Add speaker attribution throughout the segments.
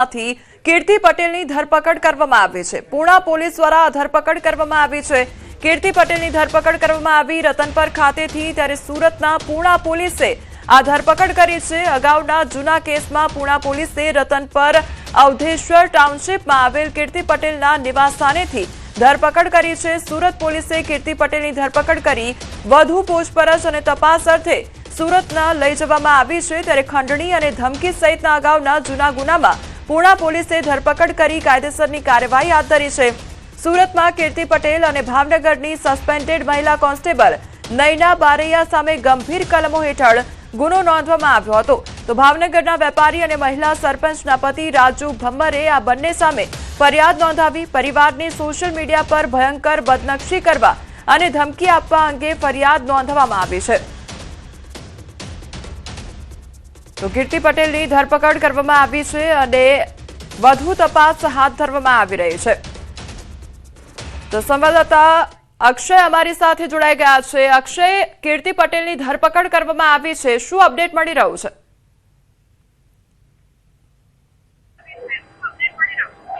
Speaker 1: કીર્તિ પટેલની ધરપકડ કરવામાં આવી છે। પૂણા પોલીસ દ્વારા ધરપકડ કરવામાં આવી છે। કીર્તિ પટેલની ધરપકડ કરવામાં આવી રતનપર ખાતેથી, ત્યારે સુરતના પૂણા પોલીસે આ ધરપકડ કરી છે। અગાઉના જૂના કેસમાં પૂણા પોલીસે રતનપર અવધેશ્વર ટાઉનશીપમાં આવેલ કીર્તિ પટેલના નિવાસસ્થાનેથી ધરપકડ કરી છે। સુરત પોલીસે કીર્તિ પટેલની ધરપકડ કરી વધુ પૂછપરછ અને તપાસ અર્થે સુરતના લઈ જવામાં આવી છે। ત્યારે ખંડણી અને ધમકી સહિતના અગાઉના જૂના ગુનામાં પૂણા પોલીસે ધરપકડ કરી કાયદેસરની કાર્યવાહી હાથ ધરી છે। સુરતમાં કીર્તિ પટેલ અને ભાવનગરની સસ્પેન્ડેડ મહિલા કોન્સ્ટેબલ નયના બારૈયા સામે ગંભીર કલમો હેઠળ ગુનો નોંધવામાં આવ્યો હતો। તો ભાવનગરના વેપારી અને મહિલા સરપંચના પતિ રાજુ ભમ્મરે આ બંને સામે ફરિયાદ નોંધાવી। પરિવારની સોશિયલ મીડિયા પર ભયંકર બદનક્ષી કરવા અને ધમકી આપવા અંગે ફરિયાદ નોંધવામાં આવી છે। તો કીર્તિ પટેલની ધરપકડ કરવામાં આવી છે અને વધુ તપાસ હાથ ધરવામાં આવી રહી છે। તો સંવાદદાતા અક્ષય અમારી સાથે જોડાઈ ગયા છે। અક્ષય, કીર્તિ પટેલની ધરપકડ કરવામાં આવી છે, શું અપડેટ મળી રહ્યું છે?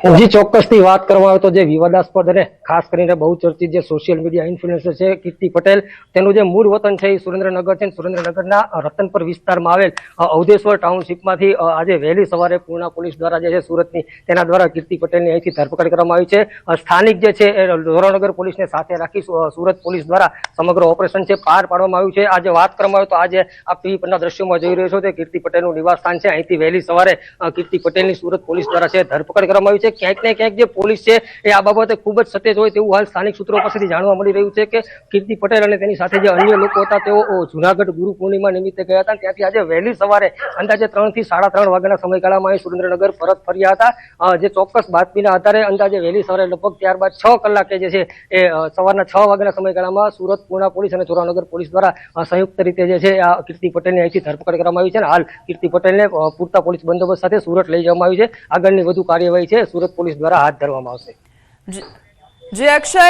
Speaker 2: જી, ચોક્કસથી વાત કરવામાં આવે તો જે વિવાદાસ્પદ અને ખાસ કરીને બહુ ચર્ચિત જે સોશિયલ મીડિયા ઇન્ફ્લુએન્સર છે કીર્તિ પટેલ, તેનું જે મૂળ વતન છે એ સુરેન્દ્રનગર છે। સુરેન્દ્રનગરના રતનપર વિસ્તારમાં આવેલ અવધેશ્વર ટાઉનશીપમાંથી આજે વહેલી સવારે પૂર્ણા પોલીસ દ્વારા જે છે સુરતની, તેના દ્વારા કીર્તિ પટેલની અહીંથી ધરપકડ કરવામાં આવી છે। સ્થાનિક જે છે એ ધોરાનગર પોલીસને સાથે રાખી સુરત પોલીસ દ્વારા સમગ્ર ઓપરેશન છે પાર પાડવામાં આવ્યું છે। આજે વાત કરવામાં આવે તો આજે આ ટીવી પરના દ્રશ્યોમાં જોઈ રહ્યો છો તે કીર્તિ પટેલનું નિવાસસ્થાન છે। અહીંથી વહેલી સવારે કીર્તિ પટેલની સુરત પોલીસ દ્વારા છે ધરપકડ કરવામાં આવી છે। ક્યાંક ને ક્યાંક જે પોલીસ છે એ આ બાબતે ખૂબ જ સતેજ હોય તેવું હાલ સ્થાનિક સૂત્રો પાસેથી જાણવા મળી રહ્યું છે કે કીર્તિ પટેલ અને તેની સાથે જે અન્ય લોકો હતા તેઓ જૂનાગઢ ગુરુ પૂર્ણિમા નિમિત્તે ગયા હતા। ત્યાંથી આજે વહેલી સવારે અંદાજે 3 થી 3:30 વાગ્યાના સમયગાળામાં સુરેન્દ્રનગર પરત ફર્યા હતા। જે ચોક્કસ બાતમીના આધારે અંદાજે વહેલી સવારે લગભગ ત્યારબાદ 6 કલાકે જે છે એ સવારના 6 વાગ્યાના સમયગાળામાં સુરત પૂર્ણા પોલીસ અને ધોરાનગર પોલીસ દ્વારા સંયુક્ત રીતે જે છે આ કીર્તિ પટેલની અહીંથી ધરપકડ કરવામાં આવી છે। હાલ કીર્તિ પટેલને પૂરતા પોલીસ બંદોબસ્ત સાથે સુરત લઈ જવામાં આવી છે। આગળની વધુ કાર્યવાહી છે સુરત પોલીસ દ્વારા હાથ ધરવામાં આવશે।
Speaker 1: જે અક્ષય,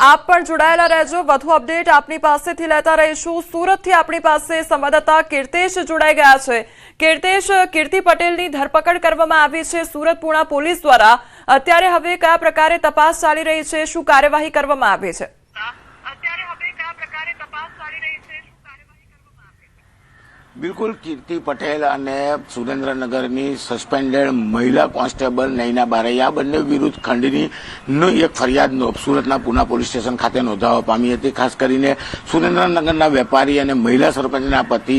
Speaker 1: આપ પણ જોડાયેલા રહેજો, વધુ અપડેટ આપની પાસેથી લેતા રહીશું। સુરતથી આપણી પાસે સંવાદદાતા કીર્તેશ જોડાઈ ગયા છે। કીર્તેશ, કીર્તિ પટેલની ધરપકડ કરવામાં આવી છે સુરત પૂણા પોલીસ દ્વારા, અત્યારે હવે કયા પ્રકારે તપાસ ચાલી રહી છે, શું કાર્યવાહી કરવામાં આવી છે?
Speaker 3: બિલકુલ, કીર્તિ પટેલ અને સુરેન્દ્રનગરની સસ્પેન્ડેડ મહિલા કોન્સ્ટેબલ નયના બારૈયા બંને વિરુદ્ધ ખંડણીની એક ફરિયાદ સુરતના પૂના પોલીસ સ્ટેશન ખાતે નોંધાવવા પામી હતી। ખાસ કરીને સુરેન્દ્રનગરના વેપારી અને મહિલા સરપંચના પતિ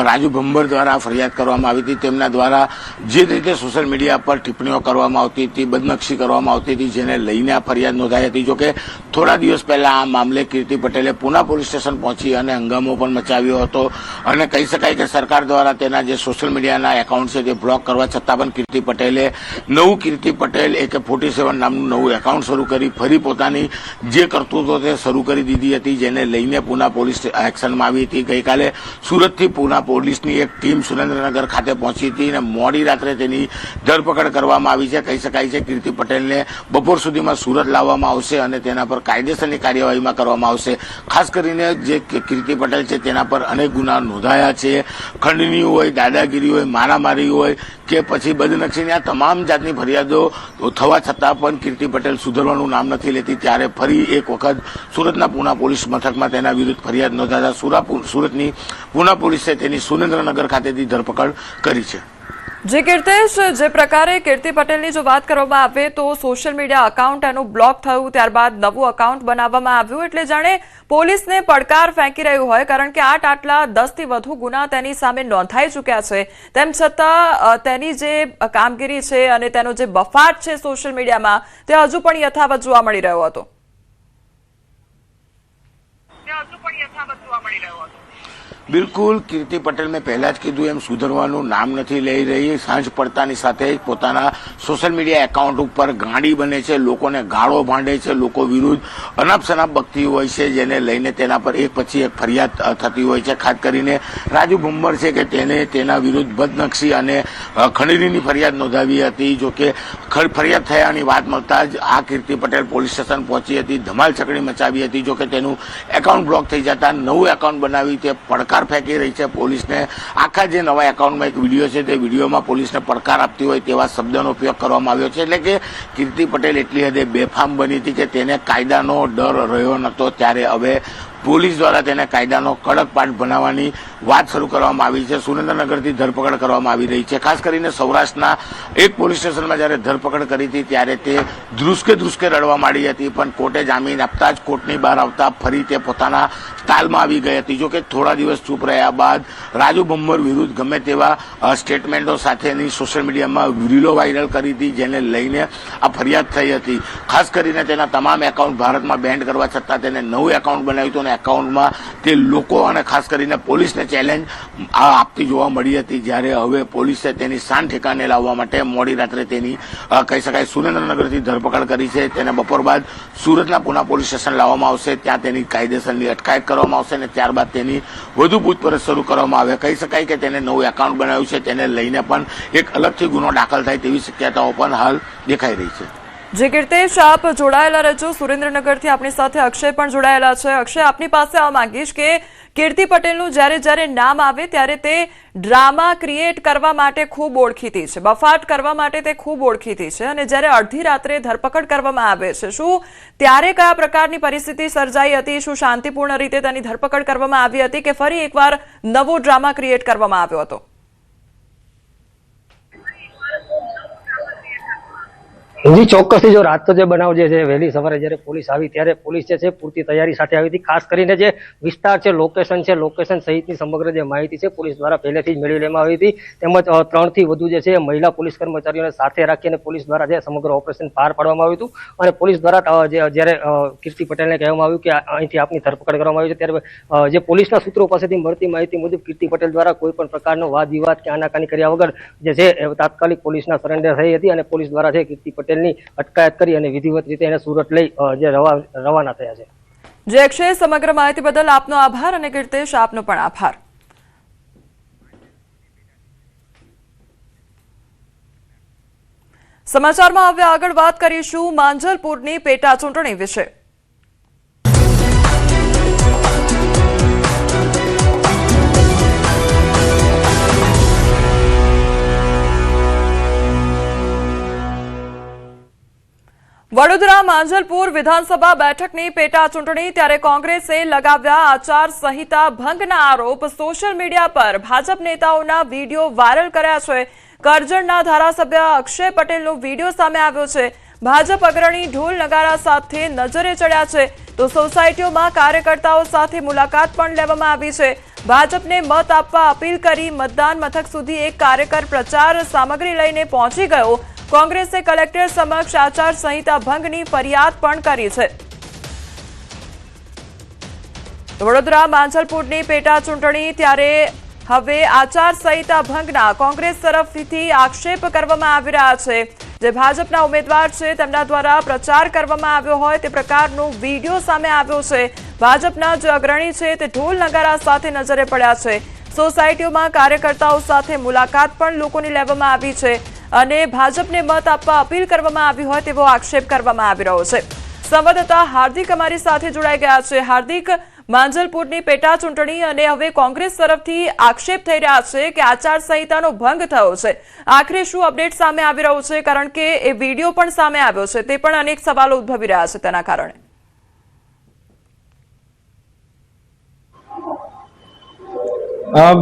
Speaker 3: રાજુ ભમ્બર દ્વારા ફરિયાદ કરવામાં આવી હતી। તેમના દ્વારા જે રીતે સોશિયલ મીડિયા પર ટિપ્પણીઓ કરવામાં આવતી હતી, બદનક્ષી કરવામાં આવતી હતી, જેને લઈને આ ફરિયાદ નોંધાઈ હતી। જોકે થોડા દિવસ પહેલા આ મામલે કીર્તિ પટેલે પૂના પોલીસ સ્ટેશન પહોંચી અને હંગામો પણ મચાવ્યો હતો અને કહી શકાય કે સરકાર દ્વારા તેના જે સોશિયલ મીડિયાના એકાઉન્ટ છે તે બ્લોક કરવા છતાં પણ કીર્તિ પટેલે નવું કીર્તિ પટેલ AK-47 નામનું નવું એકાઉન્ટ શરૂ કરી ફરી પોતાની જે કરતૂતો તે શરૂ કરી દીધી હતી, જેને લઈને પૂના પોલીસ એક્શનમાં આવી હતી। ગઈકાલે સુરતથી પૂના પોલીસની એક ટીમ સુરેન્દ્રનગર ખાતે પહોંચી હતી અને મોડી રાત્રે તેની ધરપકડ કરવામાં આવી છે। કહી શકાય છે કીર્તિ પટેલને બપોર સુધીમાં સુરત લાવવામાં આવશે અને તેના પર કાયદેસરની કાર્યવાહીમાં કરવામાં આવશે। ખાસ કરીને જે કીર્તિ પટેલ છે તેના પર અનેક ગુના નોંધાયા છે। ખંડણી હોય, દાદાગીરી હોય, મારામારી હોય કે પછી બદનક્ષીની આ તમામ જાતની ફરિયાદો થવા છતાં પણ કીર્તિ પટેલ સુધરવાનું નામ નથી લેતી। ત્યારે ફરી એક વખત સુરતના પૂના પોલીસ મથકમાં તેના વિરુદ્ધ ફરિયાદ નોંધાતા સુરતની પૂના પોલીસે તેની સુરેન્દ્રનગર ખાતેથી ધરપકડ કરી છે।
Speaker 1: જે કીર્તેશ, જે પ્રકારે કીર્તિ પટેલની જો વાત કરવામાં આવે તો સોશિયલ મીડિયા અકાઉન્ટ એનું બ્લોક થયું, ત્યારબાદ નવું અકાઉન્ટ બનાવવામાં આવ્યું, એટલે જાણે પોલીસને પડકાર ફેંકી રહ્યું હોય, કારણ કે આટલા 10 થી વધુ ગુના તેની સામે નોંધાઈ ચૂક્યા છે। તેમ છતાં તેની જે કામગીરી છે અને તેનો જે બફાટ છે સોશિયલ મીડિયામાં તે હજુ પણ યથાવત જોવા મળી રહ્યો હતો।
Speaker 3: બિલકુલ, કીર્તિ પટેલ મેં પહેલા જ કીધું એમ સુધરવાનું નામ નથી લઈ રહી। સાંજ પડતાની સાથે જ પોતાના સોશિયલ મીડિયા એકાઉન્ટ ઉપર ગાંડી બને છે, લોકોને ગાળો ભાંડે છે, લોકો વિરુદ્ધ અનાપ શનાપ બકતી હોય છે, જેને લઈને તેના પર એક પછી એક ફરિયાદ થતી હોય છે। ખાસ કરીને રાજુ ભમ્બર છે કે તેને તેના વિરુદ્ધ બદનક્ષી અને ખંડણીની ફરિયાદ નોંધાવી હતી। જો કે ફરિયાદ થયાની વાત મળતા જ આ કીર્તિ પટેલ પોલીસ સ્ટેશન પહોંચી હતી, ધમાલ ચકડી મચાવી હતી. જો કે તેનું એકાઉન્ટ બ્લોક થઈ જતા નવું એકાઉન્ટ બનાવી તે પડકાર ફેંકી રહી છે પોલીસને. આખા જે નવા એકાઉન્ટમાં એક વિડીયો છે તે વિડીયોમાં પોલીસને પડકાર આપતી હોય તેવા શબ્દનો ઉપયોગ કરવામાં આવ્યો છે. એટલે કે કીર્તિ પટેલ એટલી હદે બેફામ બની હતી કે તેને કાયદાનો ડર રહ્યો નહોતો. ત્યારે હવે પોલીસ દ્વારા તેને કાયદાનો કડક પાઠ બનાવવાની વાત શરૂ કરવામાં આવી છે. સુરેન્દ્રનગરથી ધરપકડ કરવામાં આવી રહી છે. ખાસ કરીને સૌરાષ્ટ્રના એક પોલીસ સ્ટેશનમાં જ્યારે ધરપકડ કરી હતી ત્યારે તે ધ્રુસકે રડવા માંડી હતી, પણ કોર્ટે જામીન આપતા જ કોર્ટની બહાર આવતા ફરી તે પોતાના તાલમાં આવી ગઈ હતી. જો કે થોડા દિવસ ચૂપ રહ્યા બાદ રાજુ ભમ્મર વિરુદ્ધ ગમે તેવા સ્ટેટમેન્ટો સાથેની સોશિયલ મીડિયામાં રીલો વાયરલ કરી હતી, જેને લઈને આ ફરિયાદ થઈ હતી. ખાસ કરીને તેના તમામ એકાઉન્ટ ભારતમાં બેન્ડ કરવા છતાં તેને નવું એકાઉન્ટ બનાવ્યું હતું અને એકાઉન્ટમાં તે લોકો અને ખાસ કરીને પોલીસને ચેલેન્જ આપતી જોવા મળી હતી. જ્યારે હવે પોલીસે તેની શાન ઠેકાને લાવવા માટે મોડી રાત્રે તેની કહી શકાય સુરેન્દ્રનગરથી ધરપકડ કરી છે. તેને બપોર બાદ સુરતના પુના પોલીસ સ્ટેશન લાવવામાં આવશે, ત્યાં તેની કાયદેસરની અટકાયત કરવામાં આવશે અને ત્યારબાદ તેની વધુ પૂછપરછ શરૂ કરવામાં આવે. કહી શકાય કે તેને નવું એકાઉન્ટ બનાવ્યું છે, તેને લઈને પણ એક અલગથી ગુનો દાખલ થાય તેવી શક્યતાઓ પણ હાલ દેખાઈ રહી છે.
Speaker 1: જે કીર્તેશ, આપ જોડાયેલા રહેજો. સુરેન્દ્રનગરથી આપણી સાથે અક્ષય પણ જોડાયેલા છે. અક્ષય, આપની પાસે આવવા માંગીશ કે કીર્તિ પટેલનું જ્યારે નામ આવે ત્યારે તે ડ્રામા ક્રિએટ કરવા માટે ખૂબ ઓળખીતી છે, બફાટ કરવા માટે તે ખૂબ ઓળખીતી છે, અને જ્યારે અડધી રાત્રે ધરપકડ કરવામાં આવે છે, શું ત્યારે કયા પ્રકારની પરિસ્થિતિ સર્જાઈ હતી? શું શાંતિપૂર્ણ રીતે તેની ધરપકડ કરવામાં આવી હતી કે ફરી એકવાર નવો ડ્રામા ક્રિએટ કરવામાં આવ્યો હતો?
Speaker 2: જી ચોક્કસથી જો રાત તો જે બનાવ જે છે વહેલી સવારે જ્યારે પોલીસ આવી ત્યારે પોલીસ જે છે પૂરતી તૈયારી સાથે આવી હતી. ખાસ કરીને જે વિસ્તાર છે, લોકેશન સહિતની સમગ્ર જે માહિતી છે પોલીસ દ્વારા પહેલેથી જ મેળવી લેવામાં આવી હતી. તેમજ 3 થી વધુ જે છે મહિલા પોલીસ કર્મચારીઓને સાથે રાખીને પોલીસ દ્વારા જે સમગ્ર ઓપરેશન પાર પાડવામાં આવ્યું હતું. અને પોલીસ દ્વારા જ્યારે કીર્તિ પટેલને કહેવામાં આવ્યું કે અહીંથી આપની ધરપકડ કરવામાં આવી છે, ત્યારે જે પોલીસના સૂત્રો પાસેથી મળતી માહિતી મુજબ કીર્તિ પટેલ દ્વારા કોઈ પણ પ્રકારનો વાદ વિવાદ કે આનાકાની કર્યા વગર જે છે તાત્કાલિક પોલીસના સરેન્ડર થઈ હતી અને પોલીસ દ્વારા છે કીર્તિ પટેલ અટકાયત કરી અને વિધિવત રીતે એને સુરત લઈ જે રવાના થયા છે.
Speaker 1: જે અક્ષય, સમગ્ર માહિતી બદલ આપનો આભાર, અને કીર્તેશ આપનો પણ આભાર. સમાચારમાં હવે આગળ વાત કરીશું માંજલપુરની પેટા ચૂંટણી વિશે. વડોદરા માંજલપુર વિધાનસભા બેઠકની પેટા ચૂંટણી. ત્યારે કોંગ્રેસે લગાવ્યા આચાર સંહિતા ભંગના આરોપ. સોશિયલ મીડિયા પર ભાજપ નેતાઓના વિડીયો વાયરલ કર્યા છે. કરજણના ધારાસભ્ય અક્ષય પટેલનો વિડીયો સામે આવ્યો છે. ભાજપ અગ્રણી ઢોલ નગારા સાથે નજરે ચડ્યા છે, તો સોસાયટીઓમાં કાર્યકર્તાઓ સાથે મુલાકાત પણ લેવામાં આવી છે. ભાજપને મત આપવા અપીલ કરી મતદાન મથક સુધી એક કાર્યકર પ્રચાર સામગ્રી લઈને પહોંચી ગયો. કોંગ્રેસે કલેક્ટર સમક્ષ આચાર સંહિતા ભંગની ફરિયાદ પણ કરી છે. વડોદરા માંજલપુરની પેટા ચૂંટણી. ત્યારે હવે આચાર સંહિતા ભંગના કોંગ્રેસ તરફથી આક્ષેપ કરવામાં આવી રહ્યા છે. જે ભાજપના ઉમેદવાર છે તેમના દ્વારા પ્રચાર કરવામાં આવ્યો હોય તે પ્રકારનો વિડીયો સામે આવ્યો છે. ભાજપના જે અગ્રણી છે તે ઢોલ નગારા સાથે નજરે પડ્યા છે. સોસાયટીઓમાં કાર્યકર્તાઓ સાથે મુલાકાત પણ લોકોની લેવામાં આવી છે અને ભાજપને મત આપવા અપીલ કરવામાં આવી હોય તેવો આક્ષેપ કરવામાં આવી રહ્યો છે. સંવાદદાતા હાર્દિક અમારી સાથે જોડાઈ ગયા છે. હાર્દિક, માંજલપુરની પેટા ચૂંટણી અને હવે કોંગ્રેસ તરફથી આક્ષેપ થઈ રહ્યા છે કે આચાર સંહિતાનો ભંગ થયો છે. આખરે શું અપડેટ સામે આવી રહ્યો છે? કારણ કે એ વિડીયો પણ સામે આવ્યો છે, તે પણ અનેક સવાલો ઉદ્ભવી રહ્યા છે તેના કારણે.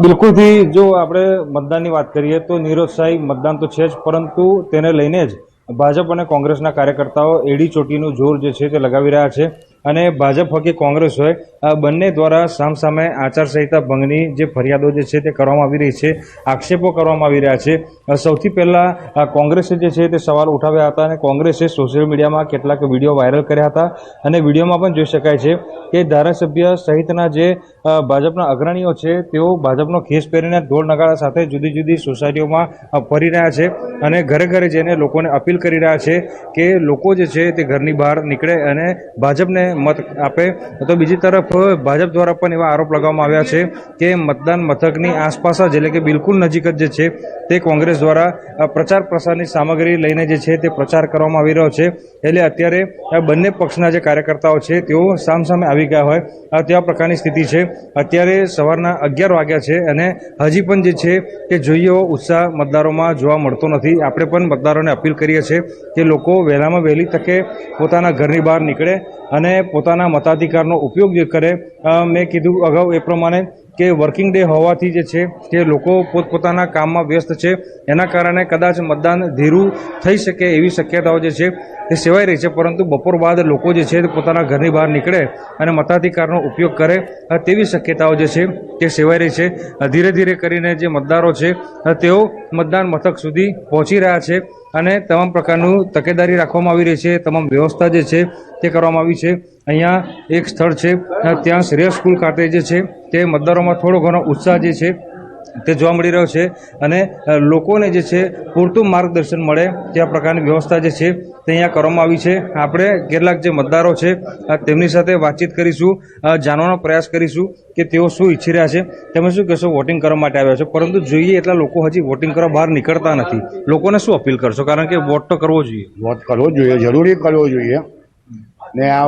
Speaker 4: બિલકુલથી જો આપણે મતદાનની વાત કરીએ તો નિરોત્સાહી મતદાન તો છે જ, પરંતુ તેને લઈને જ ભાજપ અને કોંગ્રેસના કાર્યકર્તાઓ એડી ચોટીનું જોર જે છે તે લગાવી રહ્યા છે. અને ભાજપ હોય કે કોંગ્રેસ હોય, બંને દ્વારા સામસામે આચારસંહિતા ભંગની જે ફરિયાદો જે છે તે કરવામાં આવી રહી છે, આક્ષેપો કરવામાં આવી રહ્યા છે. સૌથી પહેલાં કોંગ્રેસે જે છે તે સવાલ ઉઠાવ્યા હતા અને કોંગ્રેસે સોશિયલ મીડિયામાં કેટલાક વિડીયો વાયરલ કર્યા હતા. અને વિડીયોમાં પણ જોઈ શકાય છે કે ધારાસભ્ય સહિતના જે ભાજપના અગ્રણીઓ છે તેઓ ભાજપનો ખેસ પહેરીને ઢોલ નગારા સાથે જુદી જુદી સોસાયટીઓમાં ફરી રહ્યા છે અને ઘરે ઘરે જઈને લોકોને અપીલ કરી રહ્યા છે કે લોકો જે છે તે ઘરની બહાર નીકળે અને ભાજપને મત આપે. તો બીજી તરફ ભાજપ દ્વારા પણ એવા આરોપ લગાવવામાં આવ્યા છે કે મતદાન મથકની આસપાસ જ એટલે કે બિલકુલ નજીક જ જે છે તે કોંગ્રેસ દ્વારા પ્રચાર પ્રસારની સામગ્રી લઈને જે છે તે પ્રચાર કરવામાં આવી રહ્યો છે. એટલે અત્યારે બંને પક્ષના જે કાર્યકર્તાઓ છે તેઓ સામસામે આવી ગયા હોય તેવા પ્રકારની સ્થિતિ છે. અત્યારે સવારના 11 વાગ્યા છે અને હજી પણ જે છે કે જોઈએ એવો ઉત્સાહ મતદારોમાં જોવા મળતો નથી. આપણે પણ મતદારોને અપીલ કરીએ છીએ કે લોકો વહેલામાં વહેલી તકે પોતાના ઘરની બહાર નીકળે અને પોતાના મતાધિકારનો ઉપયોગ જે કરે. મેં કીધું અગાઉ એ પ્રમાણે કે વર્કિંગ ડે હોવાથી જે છે કે લોકો પોતપોતાના કામમાં વ્યસ્ત છે, એના કારણે કદાચ મતદાન ધીરું થઈ શકે એવી શક્યતાઓ જે છે તે સેવાઈ રહી છે. પરંતુ બપોર બાદ લોકો જે છે તે પોતાના ઘરની બહાર નીકળે અને મતાધિકારનો ઉપયોગ કરે તેવી શક્યતાઓ જે છે તે સેવાઈ રહી છે. ધીરે ધીરે કરીને જે મતદારો છે તેઓ મતદાન મથક સુધી પહોંચી રહ્યા છે અને તમામ પ્રકારનું તકેદારી રાખવામાં આવી રહી છે. તમામ વ્યવસ્થા જે છે તે કરવામાં આવી છે. અહીંયા એક સ્થળ છે ત્યાં શ્રેયસ સ્કૂલ ખાતે જે છે તે મતદારોમાં થોડો ઘણો ઉત્સાહ જે છે તે જોવા મળી રહ્યો છે અને લોકોને જે છે પૂરતું માર્ગદર્શન મળે તે પ્રકારની વ્યવસ્થા જે છે તે અહીંયા કરવામાં આવી છે. આપણે કેટલાક જે મતદારો છે તેમની સાથે વાતચીત કરીશું, જાણવાનો પ્રયાસ કરીશું કે તેઓ શું ઈચ્છી રહ્યા છે. તમે શું કહેશો? વોટિંગ કરવા માટે આવ્યા છો, પરંતુ જોઈએ એટલા લોકો હજી વોટિંગ કરવા બહાર નીકળતા નથી. લોકોને શું અપીલ કરશો? કારણ કે વોટ તો કરવો જોઈએ.
Speaker 5: વોટ કરવો જોઈએ, જરૂરી કરવો જોઈએ. ને આ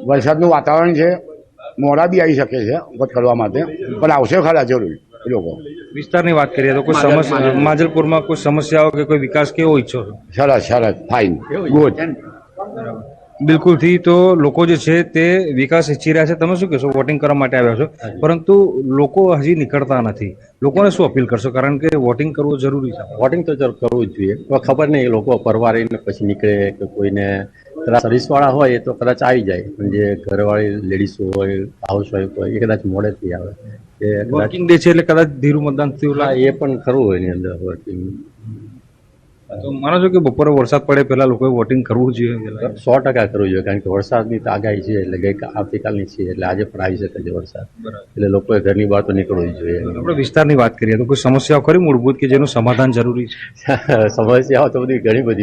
Speaker 5: વરસાદનું વાતાવરણ છે, મોડા બી આવી શકે છે વોટ કરવા માટે, પણ આવશે ખરા જરૂર એ લોકો.
Speaker 4: વિસ્તારની વાત કરીએ તો કોઈ સમસ્યા માજલપુરમાં કોઈ સમસ્યાઓ કે કોઈ વિકાસ કેવો ઈચ્છો છો?
Speaker 5: સરસ સરસ, ફાઇન, ગુડ.
Speaker 4: બિલકુલથી તો લોકો જે છે તે વિકાસ ઈચ્છી રહ્યા છે. તમે શું કહેશો? વોટિંગ કરવા માટે આવ્યા છો, પરંતુ લોકો હજી નીકળતા નથી. લોકોને શું અપીલ કરશો? કારણ કે વોટિંગ કરવું જરૂરી છે.
Speaker 6: વોટિંગ તો જરૂર કરવું જ જોઈએ. તો ખબર નહીં એ લોકો પરવારીને પછી નીકળે કે કોઈને સર્વિસવાળા હોય એ તો કદાચ આવી જાય, પણ જે ઘરવાળી લેડીઝ હોય, હાઉસવાઈફ હોય એ કદાચ મોડેથી આવે. એ
Speaker 4: વર્કિંગ ડે છે એટલે કદાચ ધીરું મતદાન થયું લાગે.
Speaker 6: એ પણ ખરું હોય એની અંદર વર્કિંગ.
Speaker 4: તો માનો છો કે બપોરે વરસાદ પડે પહેલા લોકોએ વોટિંગ કરવું જોઈએ?
Speaker 6: 100% કરવું જોઈએ, કારણ કે વરસાદની તો આગાહી છે, એટલે આવતીકાલની છે, એટલે આજે પણ આવી શકે છે વરસાદ. એટલે લોકોએ ઘરની બહાર તો નીકળવું જ જોઈએ.
Speaker 4: આપણે વિસ્તારની વાત કરીએ તો કોઈ સમસ્યાઓ ખરી મૂળભૂત કે જેનું સમાધાન જરૂરી છે?
Speaker 6: સમસ્યાઓ તો બધી ઘણી બધી